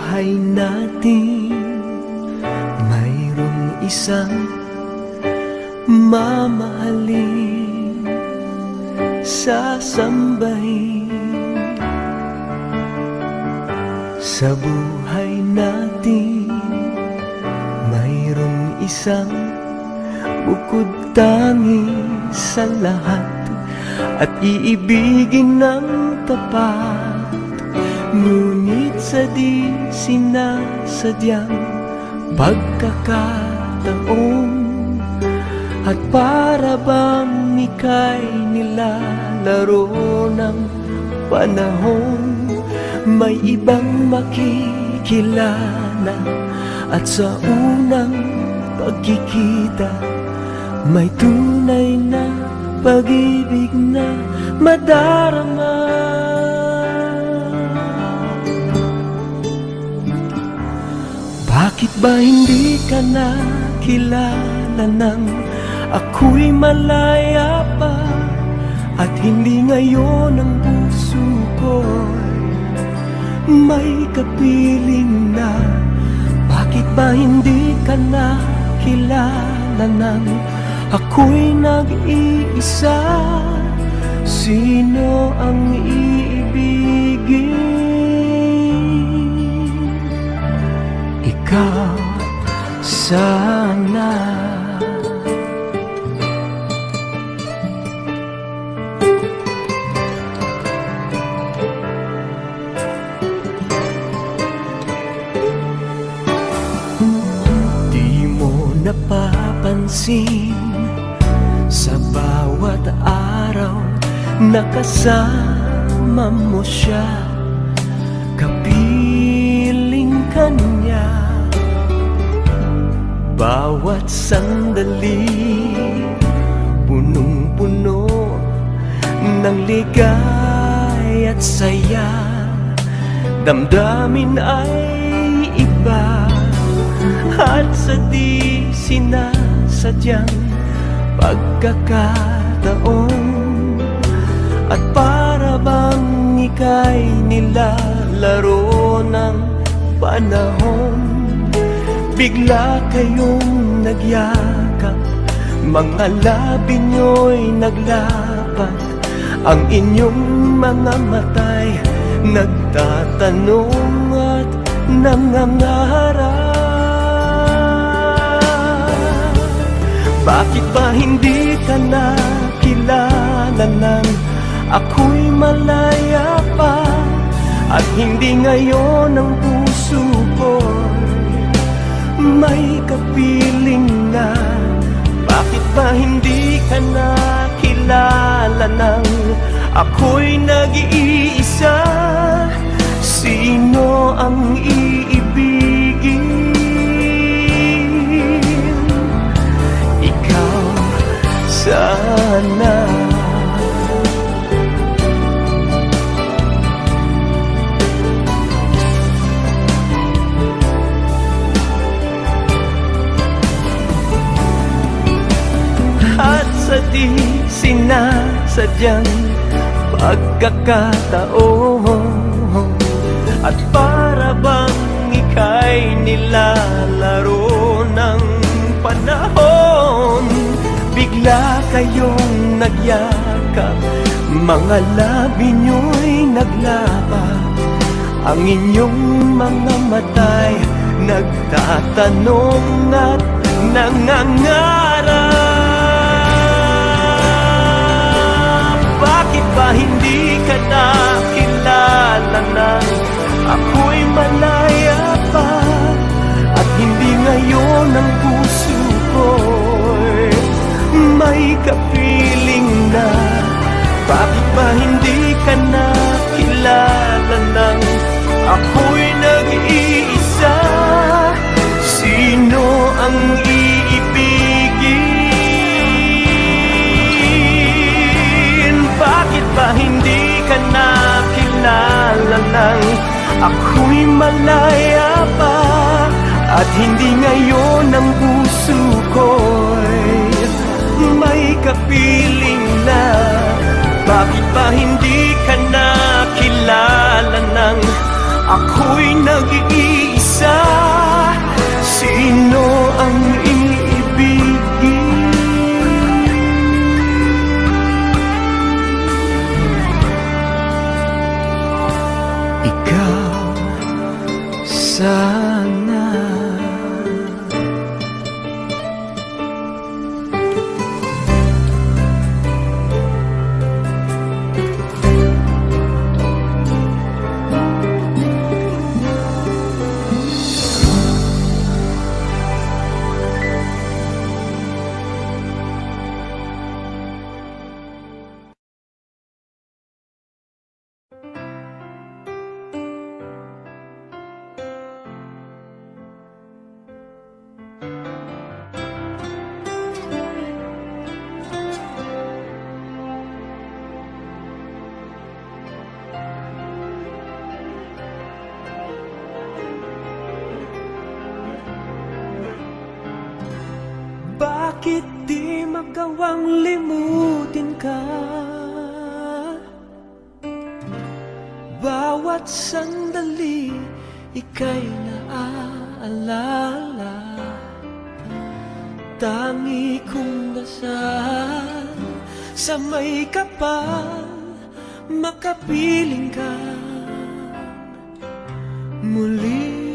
buhay natin mayroong isang mamahalin, sasambahin. Sa buhay natin mayroong isang bukod tangi sa lahat at iibigin ng tapat. Ngunit sa di sinasadyang pagkakataon at para bang ika'y nilalaro ng panahon, may ibang makikilala at sa unang pagkikita may tunay na pag-ibig na madarama. Bakit ba hindi ka nakilala nang ako'y malaya pa at hindi ngayon ang puso ko'y may kapiling na? Bakit ba hindi ka nakilala nang ako'y nag-iisa? Sino ang iibigin? Ikaw sana. Di mo napapansin sa bawat araw na kasama mo siya, kapiling ka niya. Bawat sandali punong-puno ng ligay at saya, damdamin ay iba at sa di sinasadyang pagkakataon at para bang ika'y nilalaro ng panahon, bigla kayong nagyakap, mga labi nyo'y naglapat, ang inyong mga mata'y nagtatanong at nangangarap. Bakit ba hindi ka nakilala nang ako'y malaya pa at hindi ngayon ang puso ko may kapiling na? Bakit ba hindi ka nakilala nang ako'y nag-iisa? Sino ang iibigin? Ikaw sana. At sa di sinasadyang pagkakataon at para bang ika'y nilalaro ng panahon, bigla kayong nagyakap, mga labi nyo'y naglapat, ang inyong mga mata'y nagtatanong at nangangarap. Bakit ba hindi ka nakilala nang ako'y malaya pa at hindi ngayon ang puso ko'y may kapiling na? Bakit ba hindi ka nakilala nang ako'y nag-iisa? Sino ang iibigin? Bakit ba hindi ka nakilala nang ako'y malaya pa at hindi ngayon ang puso ko'y may kapiling na? Bakit ba hindi ka nakilala nang ako'y nag-iisa? sana. Bakit di magawang limutin ka? Bawat sandali ika'y naaalala. Tangi kong dasal sa may kapal, makapiling ka muli.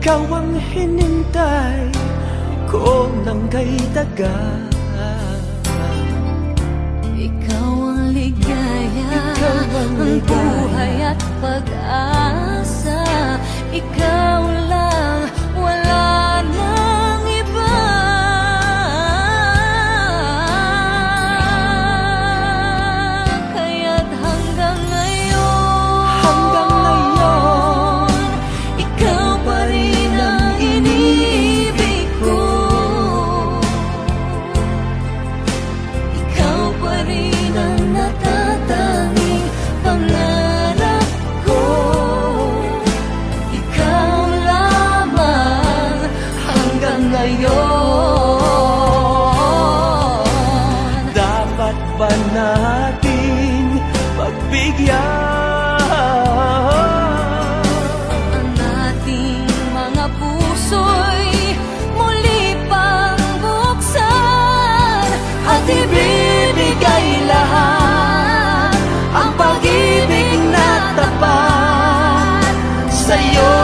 Ikaw ang hinintay ko nang kay tagal. Ikaw ang ligaya, ang buhay at pag-asa. Ikaw lang, wala nang iba. Kaya't hanggang ngayon, ikaw pa rin ang inibig ko. Ikaw pa rin ang natatanging pangarap ko. Ikaw lamang hanggang ngayon. Dapat ba nating pagbigyan Ang ating mga puso'y muli pang buksan at ibibigay lahat ang pag-ibig na tapat sa'yo.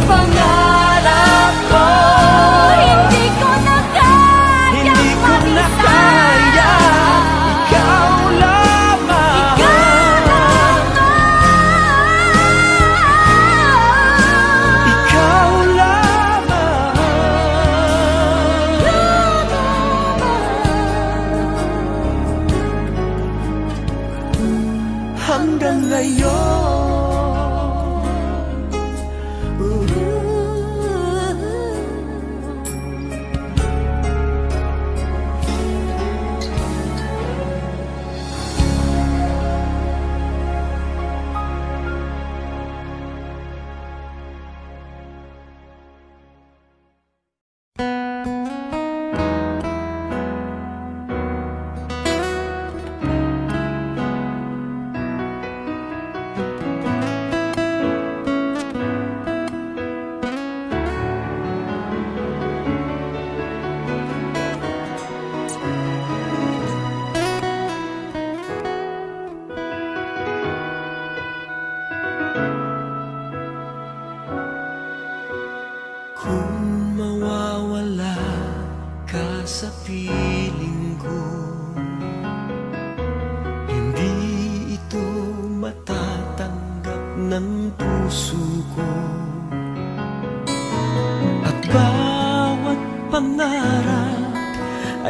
Pangarap ko, hindi ko na kaya. Ikaw lamang, ikaw lamang, hanggang ngayon.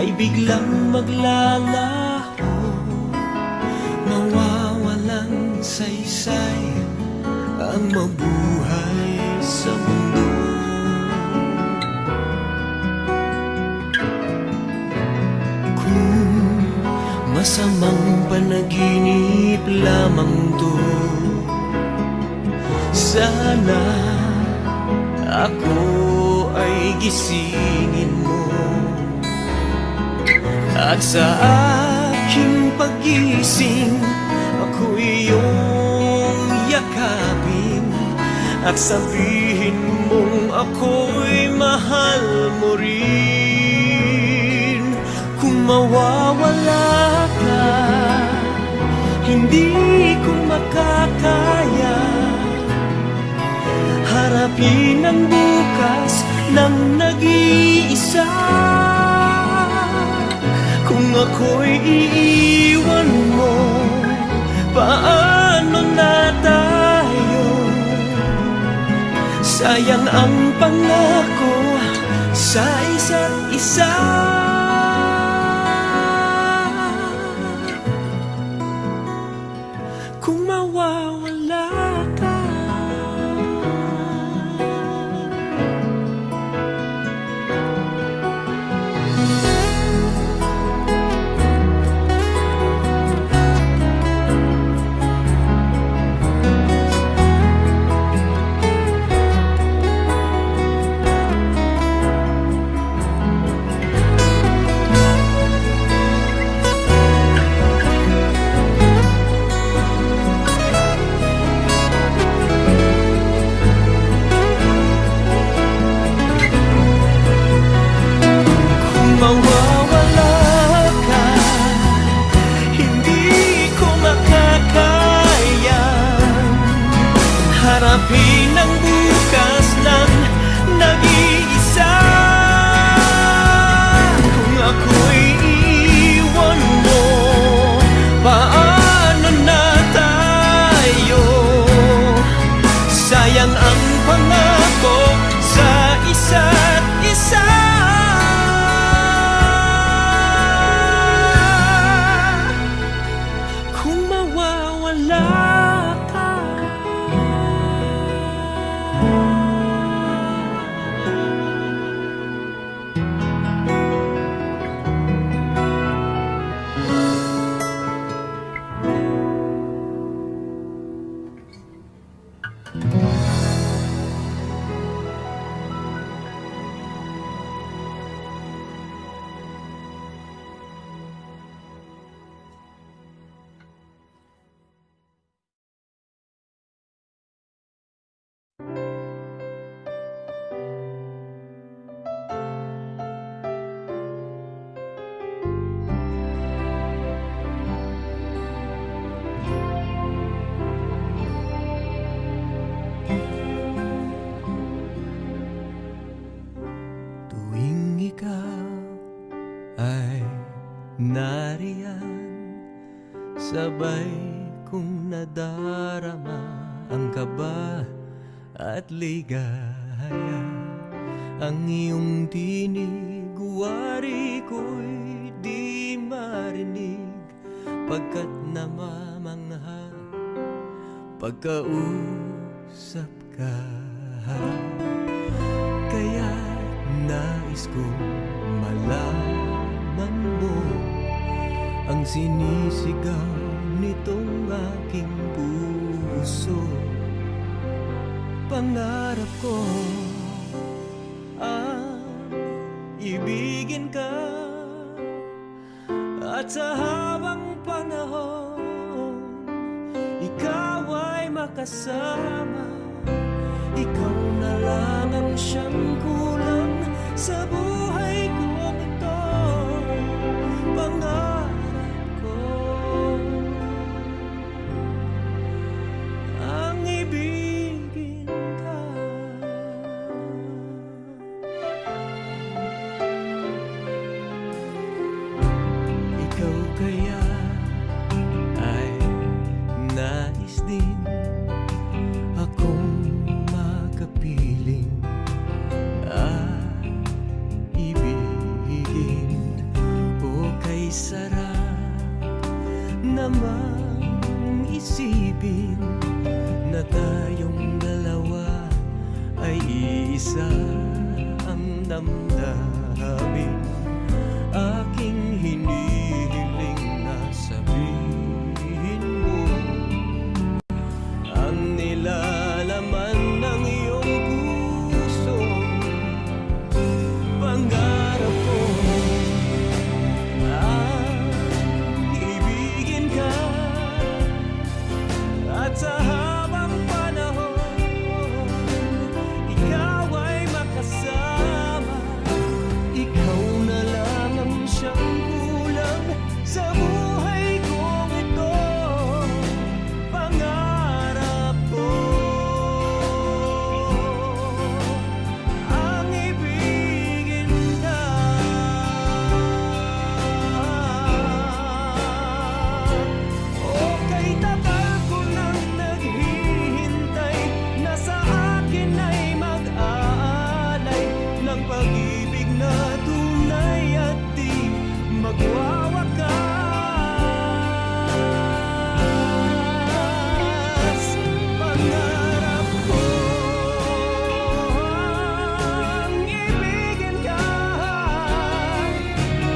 ay biglang maglalaho, mawawalang saysay ang mabuhay sa mundo. Kung masamang panaginip lamang to, sana ako ay gisingin mo, at sa aking pagising ako iyong yakapin, at sabihin mong ako'y mahal mo rin. Kung mawawala ka, hindi ko makakaya harapin ang bukas ng nag-iisa. Kung ako'y iiwan mo, paano na tayo? Sayang ang pangako sa isa't isa. Kung mawawala ka, mawawala ka, hindi ko makakaya harapin ang bukas ng nag-iisa. Kung ako'y iiwan mo, paano na tayo? Sayang ang pangako sa isa't isa. Nariyan, sabay kong nadarama ang kaba at ligaya. Ang iyong tinig, wari ko'y di marinig, pagkat namamangha pagkausap ka. Kaya nais kong malaman mo ang sinisigaw nitong aking puso. Pangarap ko ang ibigin ka, at sa habang panahon ikaw ay makasama. Ikaw na lang ang siyang kulang sa buhay ko ito. Pangarap ko ang ibigin ka. Ikaw kaya ay nais din akong makapiling at ibigin. isipin na tayong dalawa ay iisa ang damdamin. Aking hinihiling na sabihin mo ang nilalaman ng iyong puso. Pangarap ko ibigin ka, at sa habang panahon ikaw ay makasama. Ikaw na lang ang siyang kulang sa buhay kong ito. Pangarap ko ang ibigin ka. Okay, tagal ko nang naghihintay na sa akin ay mag-aalay ng pag-ibig na tunay at di magwawakas. Pangarap ko ang ibigin ka,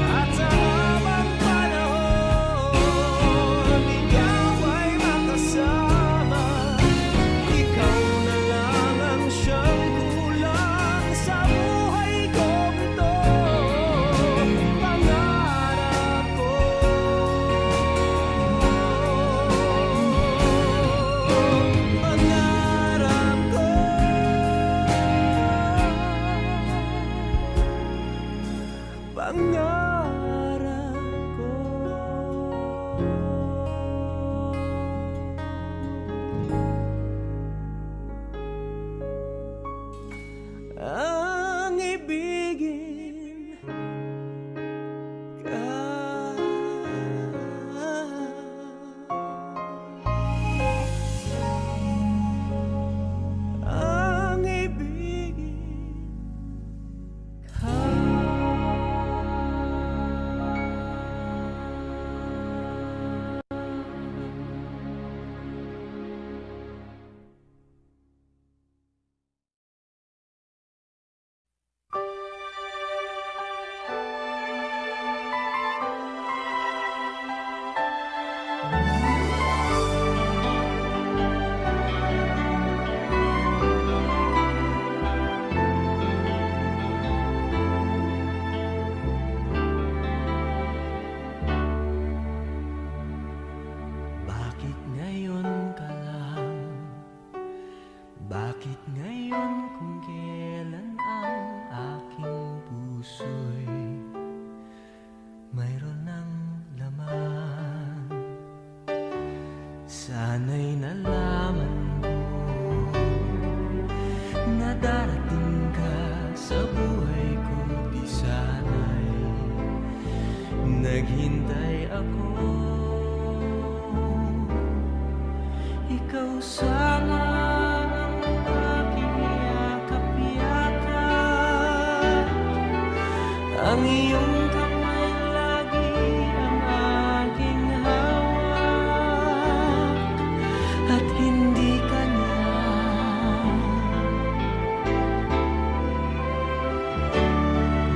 at sa habang panahon ikaw ay makasama. Ikaw na lang ang siyang kulang sa buhay kong ito. Pangarap ko, pangarap ko, pangarap ko. Ang ibigin ka. Ang ibigin ka. Bakit ngayon ka lang? Bakit ngayon kung kailan ang aking puso'y mayroon ng laman? Sana'y nalaman ko na darating ka sa buhay ko. Di sana'y naghintay ako. Ikaw sana ang aking yakap-yakap. Ang iyong kamay lagi ang aking hawak, at hindi ka na.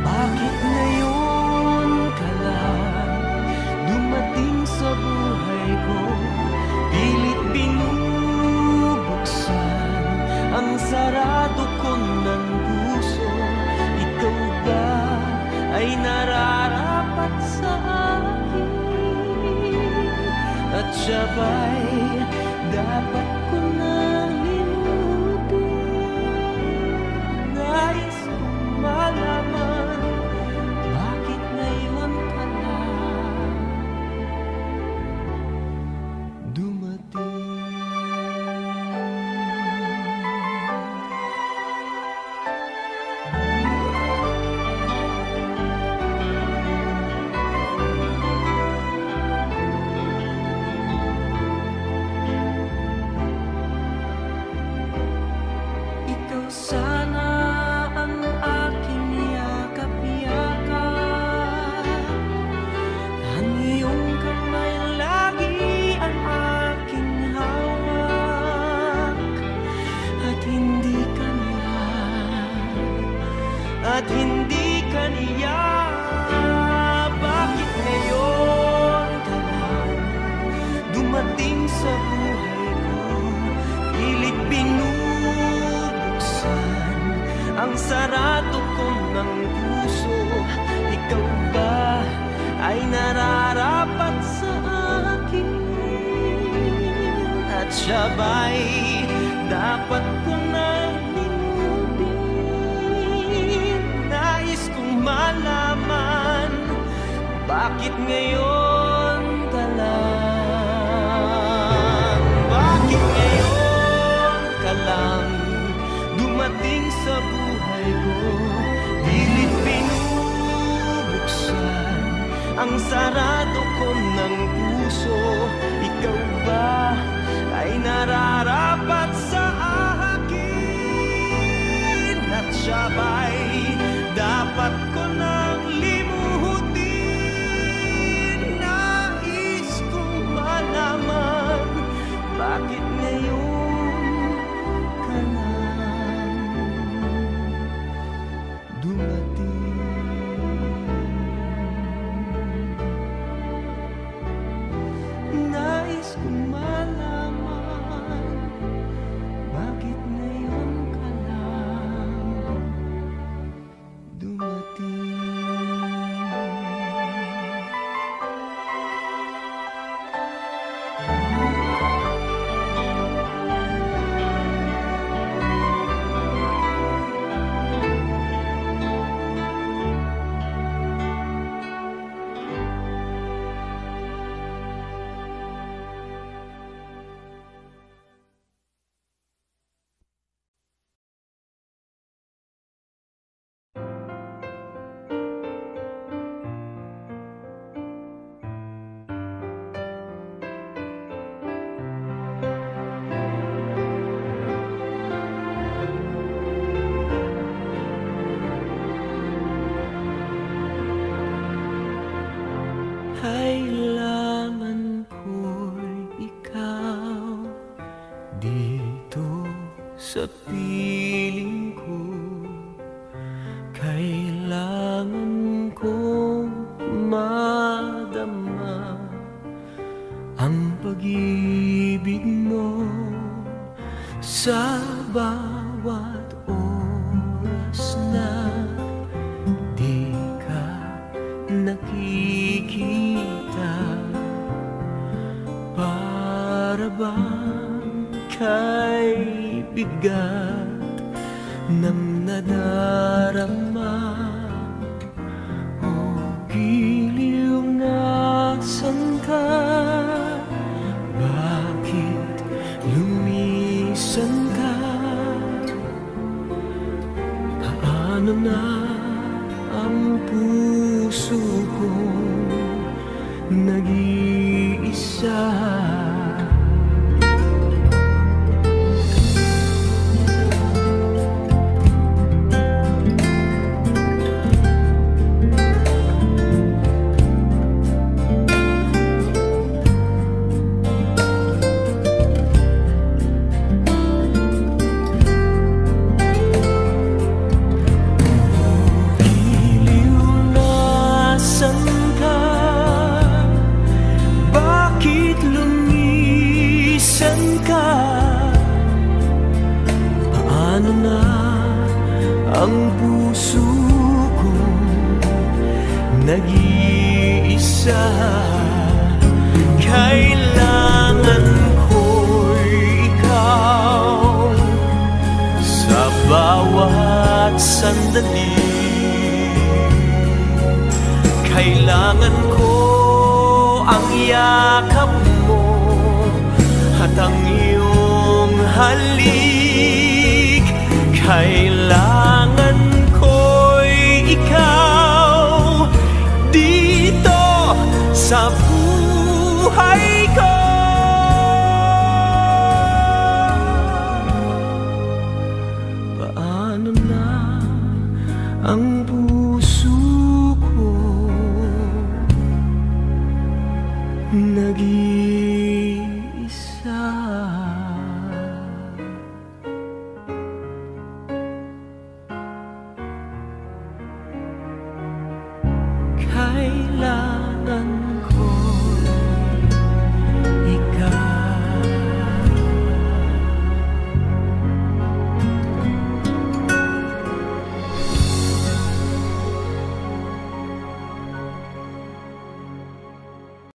Bakit ngayon ka lang dumating sa buhay ko? Pilit binubuksan ang sarado ko ng puso. Ikaw ba ay nararapat sa akin? At siya ba'y dapat ko nang limutin? Nais kong malaman, bakit ngayon ka lang dumating? ang sarado ko ng puso. Ikaw ba ay nararapat sa akin? At siya ba'y dapat ko na limutin? Nais kong malaman, bakit ngayon ka lang? Bakit ngayon ka lang dumating sa buhay ko? Pilit binubuksan ang sarado ko ng puso. Ikaw ba ay nararapat sa akin? At siya ba'y dapat ko nang limutin? Nais kong malaman, bakit ngayon ka lang dumating? Nais kong malaman, bakit ngayon ka lang dumating? Kailangan ko'y ikaw dito sa piling ko. Kailangan kong madama ang pag-ibig mo sa bawat oras na di ka nakikita. Para bang kay bigat ng nadarama o giliw nasan ka? Bakit lumisan ka? Paano na ang puso kong nag-iisa? Paano na ang puso ko nag-iisa? Kailangan ko'y ikaw sa bawat sandali. Kailangan ko ang yakap mo at ang iyong halik. Kailangan ko'y ikaw dito sa buhay ko. Paano na ang puso ko nag-iisa?